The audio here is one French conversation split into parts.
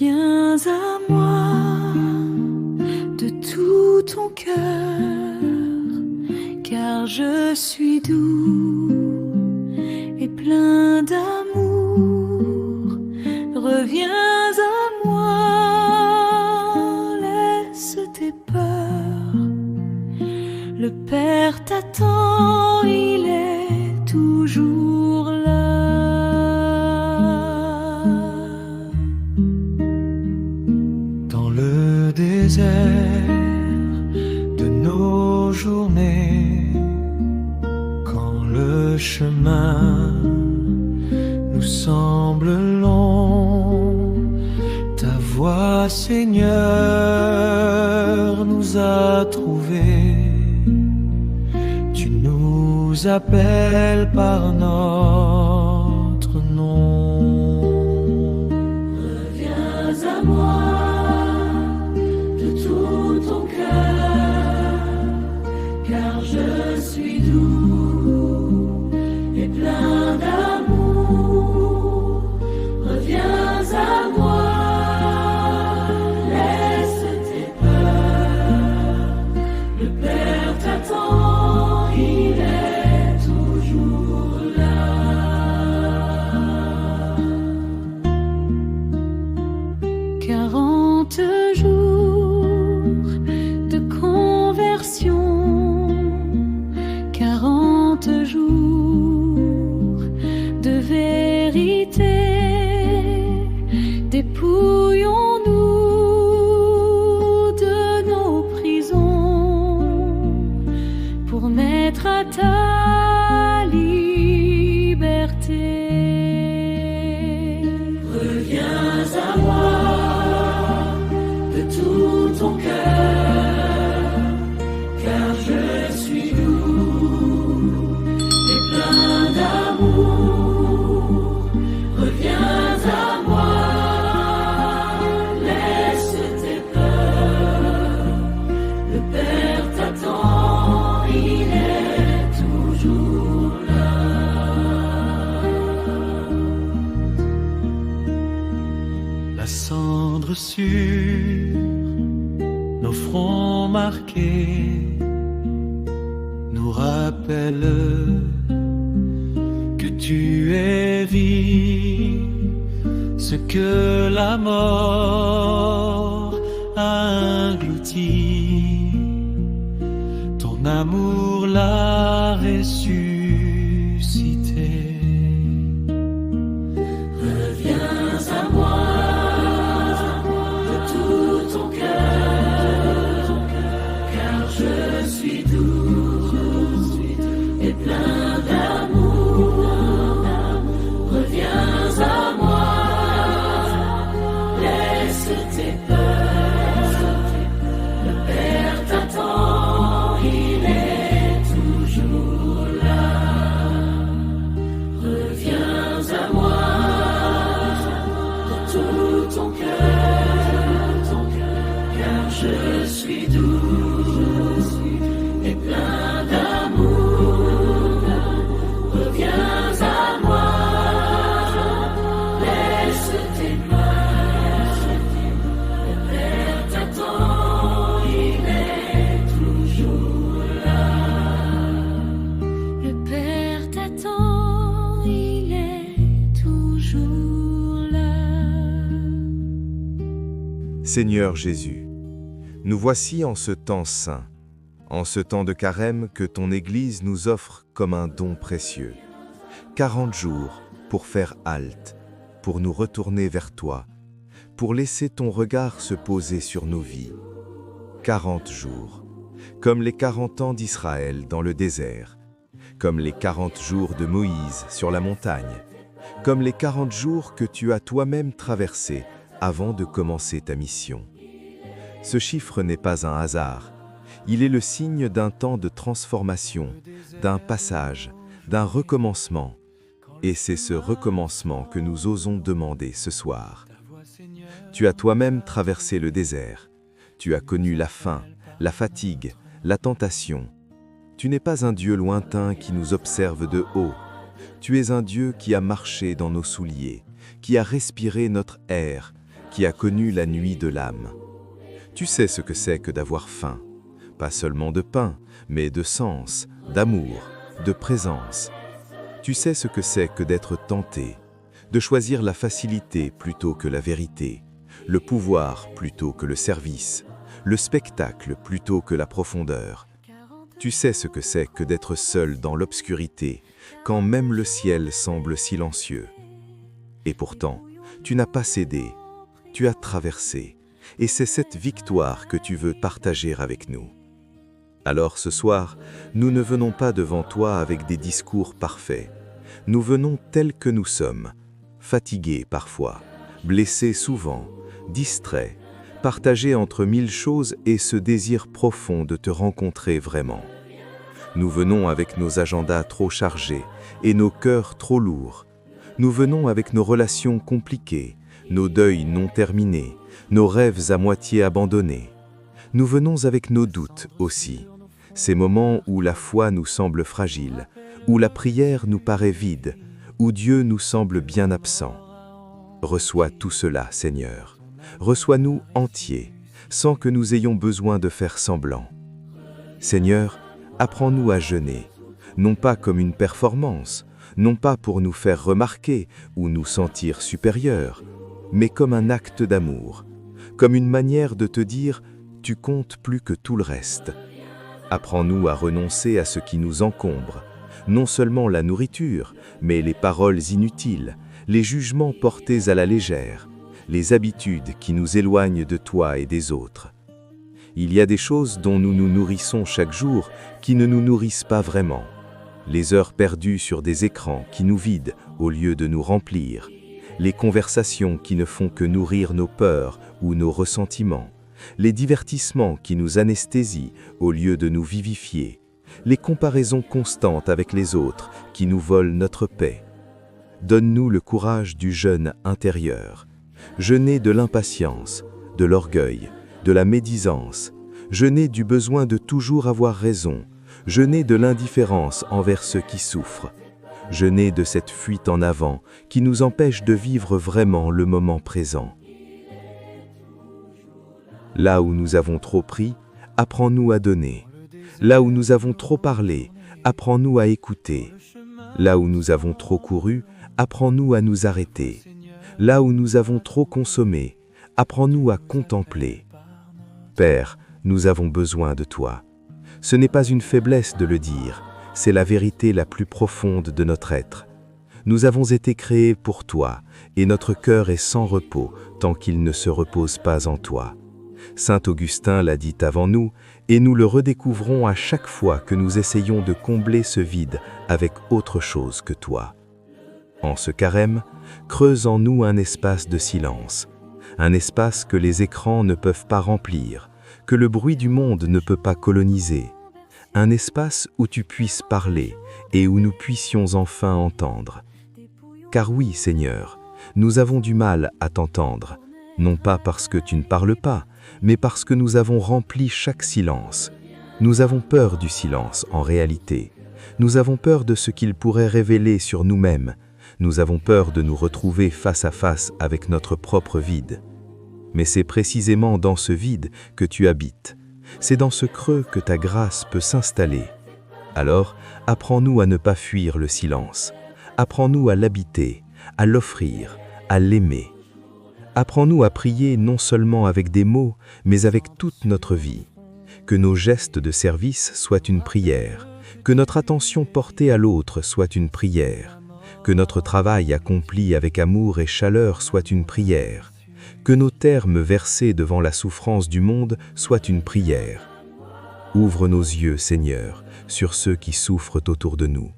Reviens à moi de tout ton cœur, car je suis doux et plein d'amour. Reviens à moi, laisse tes peurs. Le Père t'attend, il est toujours là. Dans le désert de nos journées, quand le chemin nous semble long, ta voix, Seigneur, nous a trouvés. Tu nous appelles par notre nom. Reviens à moi de tout ton cœur, car je suis doux et plein d'amour. Reviens à moi, laisse tes peurs. Le Père t'attend, il est toujours là. 40 jours de conversion, 40 jours de vérité. Dépouillons-nous de nos prisons pour mettre à ta liberté. Reviens à moi de tout ton cœur, car je suis doux et plein d'amour. Reviens à moi, laisse tes peurs. Le Père t'attend, il est toujours là. La cendre sur nos fronts marqués nous rappelle que tu es vie, ce que la mort a englouti. Ton amour l'a ressuscité. Reviens à moi de tout ton cœur, car je suis doux et plein d'amour. Reviens à moi, laisse tes peurs. Le Père t'attend, il est toujours là. Reviens à moi de tout ton cœur, car je suis doux et plein d'amour. Reviens à moi, laisse tes peurs. Le Père t'attend, il est toujours là. Le Père t'attend, il est toujours là. Seigneur Jésus, nous voici en ce temps saint, en ce temps de carême que ton Église nous offre comme un don précieux. 40 jours pour faire halte, pour nous retourner vers toi, pour laisser ton regard se poser sur nos vies. 40 jours, comme les 40 ans d'Israël dans le désert, comme les 40 jours de Moïse sur la montagne, comme les 40 jours que tu as toi-même traversés avant de commencer ta mission. Ce chiffre n'est pas un hasard. Il est le signe d'un temps de transformation, d'un passage, d'un recommencement. Et c'est ce recommencement que nous osons demander ce soir. Tu as toi-même traversé le désert. Tu as connu la faim, la fatigue, la tentation. Tu n'es pas un Dieu lointain qui nous observe de haut. Tu es un Dieu qui a marché dans nos souliers, qui a respiré notre air, qui as connu la nuit de l'âme. Tu sais ce que c'est que d'avoir faim, pas seulement de pain, mais de sens, d'amour, de présence. Tu sais ce que c'est que d'être tenté, de choisir la facilité plutôt que la vérité, le pouvoir plutôt que le service, le spectacle plutôt que la profondeur. Tu sais ce que c'est que d'être seul dans l'obscurité, quand même le ciel semble silencieux. Et pourtant, tu n'as pas cédé, tu as traversé, et c'est cette victoire que tu veux partager avec nous. Alors ce soir, nous ne venons pas devant toi avec des discours parfaits. Nous venons tels que nous sommes, fatigués parfois, blessés souvent, distraits, partagés entre mille choses et ce désir profond de te rencontrer vraiment. Nous venons avec nos agendas trop chargés et nos cœurs trop lourds. Nous venons avec nos relations compliquées, nos deuils non terminés, nos rêves à moitié abandonnés. Nous venons avec nos doutes aussi, ces moments où la foi nous semble fragile, où la prière nous paraît vide, où Dieu nous semble bien absent. Reçois tout cela, Seigneur. Reçois-nous entiers, sans que nous ayons besoin de faire semblant. Seigneur, apprends-nous à jeûner, non pas comme une performance, non pas pour nous faire remarquer ou nous sentir supérieurs, mais comme un acte d'amour, comme une manière de te dire « tu comptes plus que tout le reste ». Apprends-nous à renoncer à ce qui nous encombre, non seulement la nourriture, mais les paroles inutiles, les jugements portés à la légère, les habitudes qui nous éloignent de toi et des autres. Il y a des choses dont nous nous nourrissons chaque jour qui ne nous nourrissent pas vraiment. Les heures perdues sur des écrans qui nous vident au lieu de nous remplir, les conversations qui ne font que nourrir nos peurs ou nos ressentiments, les divertissements qui nous anesthésient au lieu de nous vivifier, les comparaisons constantes avec les autres qui nous volent notre paix. Donne-nous le courage du jeûne intérieur, jeûner de l'impatience, de l'orgueil, de la médisance, jeûner du besoin de toujours avoir raison, jeûner de l'indifférence envers ceux qui souffrent, jeûner de cette fuite en avant qui nous empêche de vivre vraiment le moment présent. Là où nous avons trop pris, apprends-nous à donner. Là où nous avons trop parlé, apprends-nous à écouter. Là où nous avons trop couru, apprends-nous à nous arrêter. Là où nous avons trop consommé, apprends-nous à contempler. Père, nous avons besoin de toi. Ce n'est pas une faiblesse de le dire, c'est la vérité la plus profonde de notre être. Nous avons été créés pour toi, et notre cœur est sans repos tant qu'il ne se repose pas en toi. Saint Augustin l'a dit avant nous, et nous le redécouvrons à chaque fois que nous essayons de combler ce vide avec autre chose que toi. En ce carême, creuse en nous un espace de silence, un espace que les écrans ne peuvent pas remplir, que le bruit du monde ne peut pas coloniser, un espace où tu puisses parler et où nous puissions enfin entendre. Car oui, Seigneur, nous avons du mal à t'entendre, non pas parce que tu ne parles pas, mais parce que nous avons rempli chaque silence. Nous avons peur du silence en réalité. Nous avons peur de ce qu'il pourrait révéler sur nous-mêmes. Nous avons peur de nous retrouver face à face avec notre propre vide. Mais c'est précisément dans ce vide que tu habites. C'est dans ce creux que ta grâce peut s'installer. Alors, apprends-nous à ne pas fuir le silence. Apprends-nous à l'habiter, à l'offrir, à l'aimer. Apprends-nous à prier non seulement avec des mots, mais avec toute notre vie. Que nos gestes de service soient une prière, que notre attention portée à l'autre soit une prière, que notre travail accompli avec amour et chaleur soit une prière, que nos termes versés devant la souffrance du monde soient une prière. Ouvre nos yeux, Seigneur, sur ceux qui souffrent autour de nous,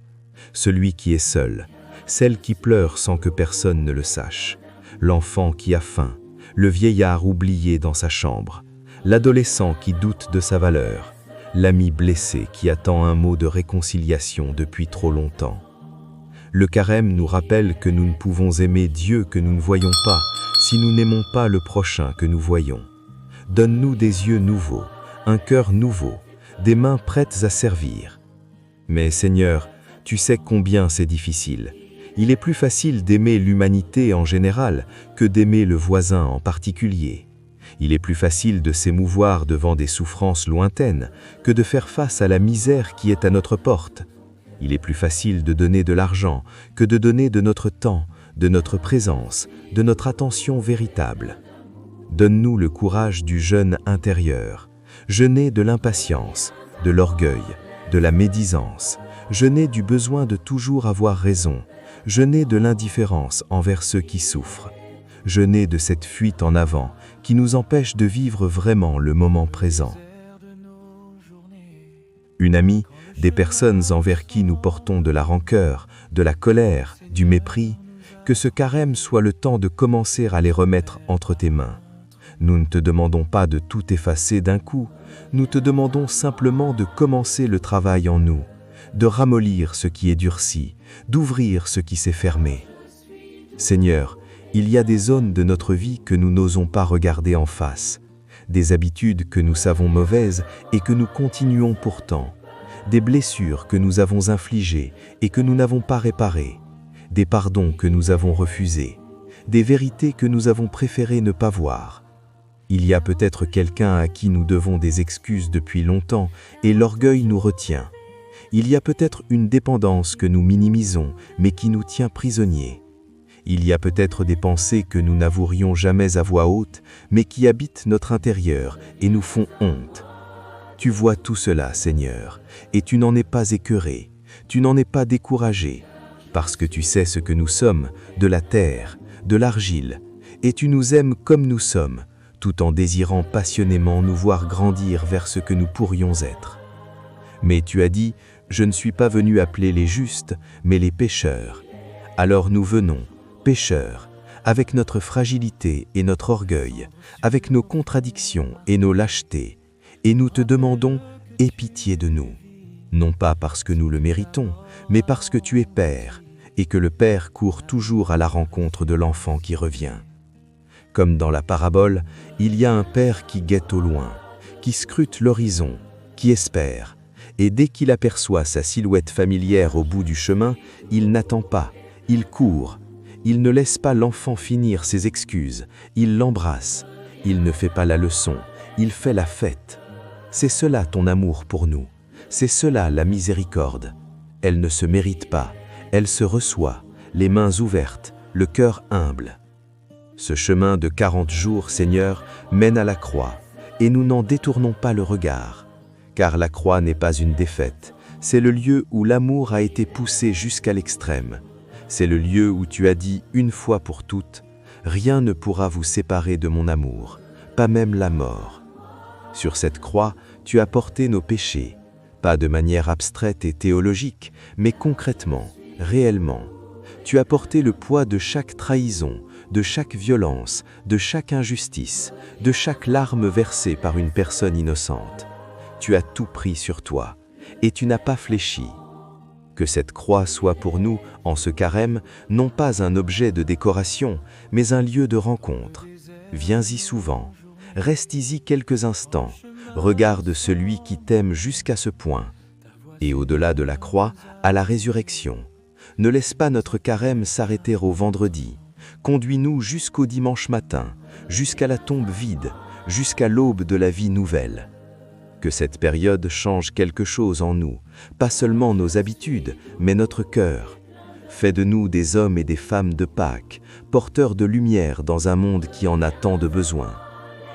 celui qui est seul, celle qui pleure sans que personne ne le sache, l'enfant qui a faim, le vieillard oublié dans sa chambre, l'adolescent qui doute de sa valeur, l'ami blessé qui attend un mot de réconciliation depuis trop longtemps. Le carême nous rappelle que nous ne pouvons aimer Dieu que nous ne voyons pas si nous n'aimons pas le prochain que nous voyons. Donne-nous des yeux nouveaux, un cœur nouveau, des mains prêtes à servir. Mais Seigneur, tu sais combien c'est difficile. Il est plus facile d'aimer l'humanité en général que d'aimer le voisin en particulier. Il est plus facile de s'émouvoir devant des souffrances lointaines que de faire face à la misère qui est à notre porte. Il est plus facile de donner de l'argent que de donner de notre temps, de notre présence, de notre attention véritable. Donne-nous le courage du jeûne intérieur, jeûner de l'impatience, de l'orgueil, de la médisance, jeûner du besoin de toujours avoir raison, jeûner de l'indifférence envers ceux qui souffrent, jeûner de cette fuite en avant qui nous empêche de vivre vraiment le moment présent. Une amie, des personnes envers qui nous portons de la rancœur, de la colère, du mépris, que ce carême soit le temps de commencer à les remettre entre tes mains. Nous ne te demandons pas de tout effacer d'un coup, nous te demandons simplement de commencer le travail en nous, de ramollir ce qui est durci, d'ouvrir ce qui s'est fermé. Seigneur, il y a des zones de notre vie que nous n'osons pas regarder en face, des habitudes que nous savons mauvaises et que nous continuons pourtant, des blessures que nous avons infligées et que nous n'avons pas réparées, des pardons que nous avons refusés, des vérités que nous avons préféré ne pas voir. Il y a peut-être quelqu'un à qui nous devons des excuses depuis longtemps et l'orgueil nous retient. Il y a peut-être une dépendance que nous minimisons mais qui nous tient prisonniers. Il y a peut-être des pensées que nous n'avouerions jamais à voix haute mais qui habitent notre intérieur et nous font honte. Tu vois tout cela, Seigneur, et tu n'en es pas écœuré, tu n'en es pas découragé, parce que tu sais ce que nous sommes, de la terre, de l'argile, et tu nous aimes comme nous sommes, tout en désirant passionnément nous voir grandir vers ce que nous pourrions être. Mais tu as dit, je ne suis pas venu appeler les justes, mais les pécheurs. Alors nous venons, pécheurs, avec notre fragilité et notre orgueil, avec nos contradictions et nos lâchetés, et nous te demandons, aie pitié de nous. Non pas parce que nous le méritons, mais parce que tu es Père, et que le Père court toujours à la rencontre de l'enfant qui revient. Comme dans la parabole, il y a un Père qui guette au loin, qui scrute l'horizon, qui espère, et dès qu'il aperçoit sa silhouette familière au bout du chemin, il n'attend pas, il court, il ne laisse pas l'enfant finir ses excuses, il l'embrasse, il ne fait pas la leçon, il fait la fête. C'est cela ton amour pour nous, c'est cela la miséricorde. Elle ne se mérite pas, elle se reçoit, les mains ouvertes, le cœur humble. Ce chemin de 40 jours, Seigneur, mène à la croix, et nous n'en détournons pas le regard. Car la croix n'est pas une défaite, c'est le lieu où l'amour a été poussé jusqu'à l'extrême. C'est le lieu où tu as dit une fois pour toutes, « Rien ne pourra vous séparer de mon amour, pas même la mort. » Sur cette croix, tu as porté nos péchés, pas de manière abstraite et théologique, mais concrètement, réellement. Tu as porté le poids de chaque trahison, de chaque violence, de chaque injustice, de chaque larme versée par une personne innocente. Tu as tout pris sur toi, et tu n'as pas fléchi. Que cette croix soit pour nous, en ce carême, non pas un objet de décoration, mais un lieu de rencontre. Viens-y souvent, reste-y quelques instants, regarde celui qui t'aime jusqu'à ce point. Et au-delà de la croix, à la résurrection. Ne laisse pas notre carême s'arrêter au vendredi. Conduis-nous jusqu'au dimanche matin, jusqu'à la tombe vide, jusqu'à l'aube de la vie nouvelle. Que cette période change quelque chose en nous, pas seulement nos habitudes, mais notre cœur. Fais de nous des hommes et des femmes de Pâques, porteurs de lumière dans un monde qui en a tant de besoins.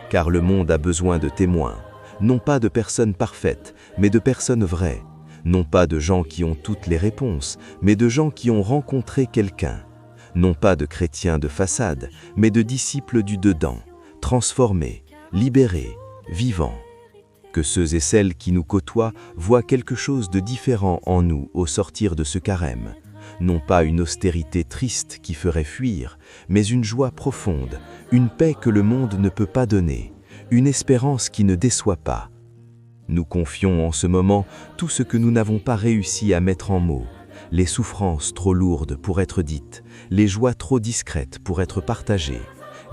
Car le monde a besoin de témoins, non pas de personnes parfaites, mais de personnes vraies. Non pas de gens qui ont toutes les réponses, mais de gens qui ont rencontré quelqu'un. Non pas de chrétiens de façade, mais de disciples du dedans, transformés, libérés, vivants. Que ceux et celles qui nous côtoient voient quelque chose de différent en nous au sortir de ce carême. Non pas une austérité triste qui ferait fuir, mais une joie profonde, une paix que le monde ne peut pas donner, une espérance qui ne déçoit pas. Nous confions en ce moment tout ce que nous n'avons pas réussi à mettre en mots, les souffrances trop lourdes pour être dites, les joies trop discrètes pour être partagées,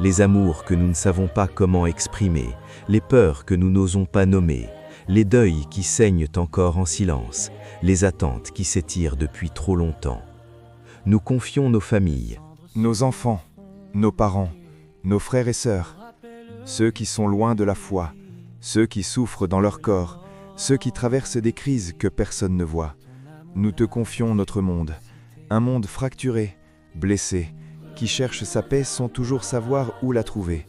les amours que nous ne savons pas comment exprimer, les peurs que nous n'osons pas nommer, les deuils qui saignent encore en silence, les attentes qui s'étirent depuis trop longtemps. nous confions nos familles, nos enfants, nos parents, nos frères et sœurs, ceux qui sont loin de la foi, ceux qui souffrent dans leur corps, ceux qui traversent des crises que personne ne voit. Nous te confions notre monde, un monde fracturé, blessé, qui cherche sa paix sans toujours savoir où la trouver.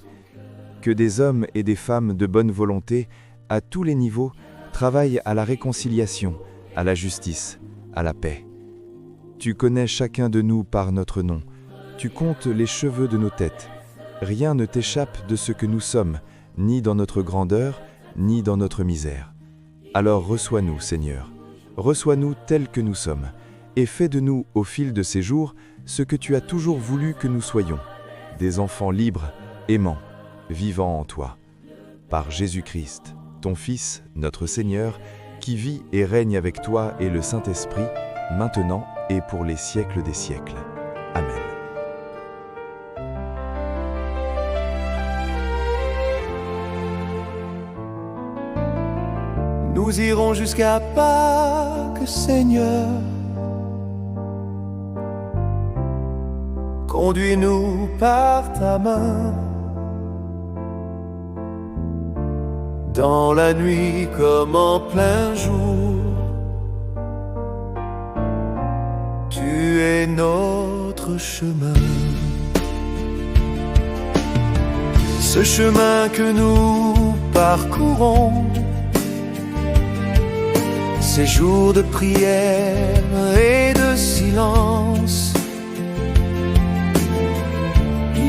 Que des hommes et des femmes de bonne volonté, à tous les niveaux, travaillent à la réconciliation, à la justice, à la paix. Tu connais chacun de nous par notre nom, tu comptes les cheveux de nos têtes. Rien ne t'échappe de ce que nous sommes, ni dans notre grandeur, ni dans notre misère. Alors reçois-nous, Seigneur, reçois-nous tels que nous sommes, et fais de nous, au fil de ces jours, ce que tu as toujours voulu que nous soyons, des enfants libres, aimants, vivant en toi. Par Jésus-Christ, ton Fils, notre Seigneur, qui vit et règne avec toi et le Saint-Esprit, maintenant et pour les siècles des siècles. Amen. Nous irons jusqu'à Pâques, Seigneur. Conduis-nous par ta main. Dans la nuit comme en plein jour, tu es notre chemin. Ce chemin que nous parcourons, ces jours de prière et de silence,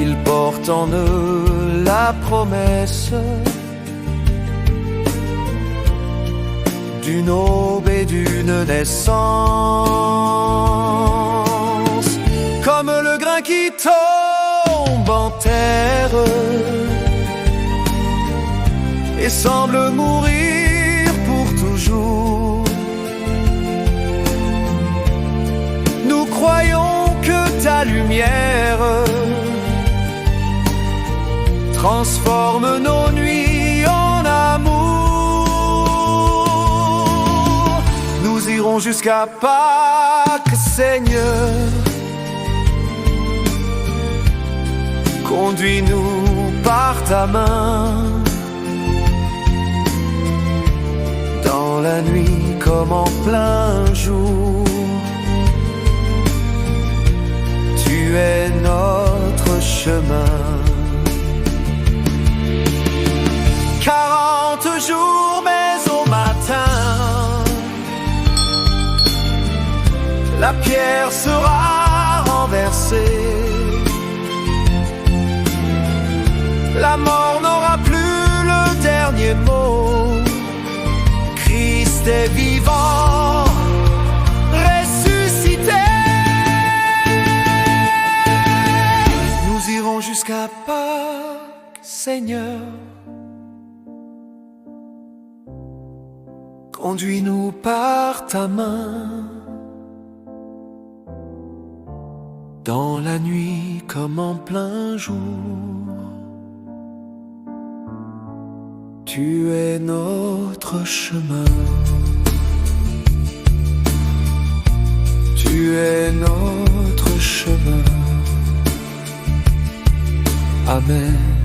ils portent en eux la promesse d'une aube et d'une naissance. Comme le grain qui tombe en terre et semble mourir pour toujours, nous croyons que ta lumière transforme nos nuits en amour. Nous irons jusqu'à Pâques, Seigneur. Conduis-nous par ta main. Dans la nuit comme en plein jour, tu es notre chemin. 40 jours, mais au matin, la pierre sera renversée. La mort n'aura plus le dernier mot. Christ est vivant, ressuscité. Nous irons jusqu'à Pâques, Seigneur. Conduis-nous par ta main. Dans la nuit comme en plein jour, tu es notre chemin. Tu es notre chemin. Amen.